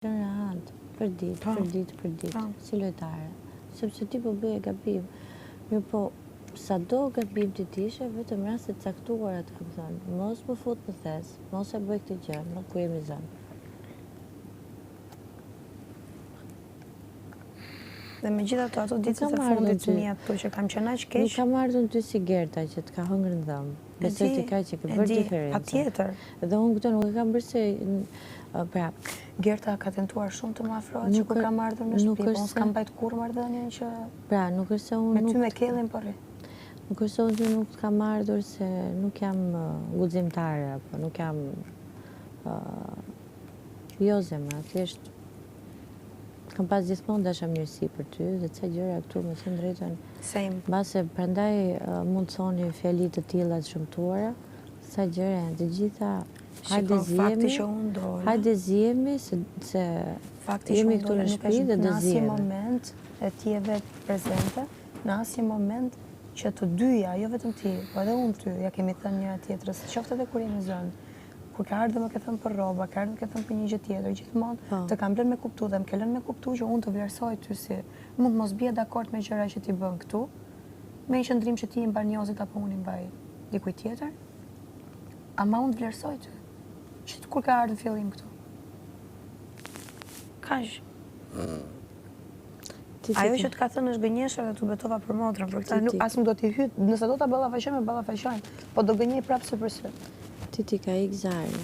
Në rahat, për ditë, si lojtare. Sepse ti po bëje gabim. Mirë po, sa do gabim ti t'ishe, vetëm rastet caktuara të kam thënë. Mos më fut në thes, mos e bëj këtë gjë, nuk ku jemi zënë. Dhe me gjitha ato ditët e fundit të mija këtu që kam qenë aq keq. Nuk kam ardhur ty si Gerta që të ka hëngrë në dhëmë. Besoj ti ka që ke bërë diferencë. Patjetër. Dhe unë këto nuk e kam bërë se pra Gerta ka tentuar shumë të më afrohet që kur kam ardhur në shtëpi, po unë s'kam bajt kur marrëdhënien që pra nuk është se unë me ty me Kellin porri. Nuk është se unë nuk të kam ardhur se nuk jam guximtare apo nuk jam jo zemra, thjesht kam pas gjithmonë dashamirësi për ty dhe ca gjëra këtu me thënë drejtën. Same. Mbase prandaj mund të thoni fjali të tilla të shëmtuara, sa gjëra janë të gjitha. Hajde zihemi se jemi këtu në shtëpi dhe do zihemi. Në asnjë moment e ti e vetë prezente, në asnjë moment që të dyja, jo vetëm ti, po edhe unë ty, ja kemi thënë njëra tjetrës, qoftë edhe kur jemi zënë. Kur ka ardhur më ke thënë për rroba, ka ardhur më ke thënë për një gjë tjetër, gjithmonë të kam lënë me kuptu dhe më ke lënë me kuptu që unë të vlerësoj ty si mund mos bie dakord me gjëra që ti bën këtu, me një qëndrim që ti i mban njozit apo unë i mbaj dikujt tjetër, ama unë të vlerësoj ty. Që kur ka ardhur fillim këtu. Kaq. Ajo që të ka thënë është gënjeshtër dhe tu betova për motrën, për këtë as nuk do t'i hyj, nëse do ta ballafaqoj me ballafaqojmë, po do gënjej prapë sy për sy. Ti ka ik Zari.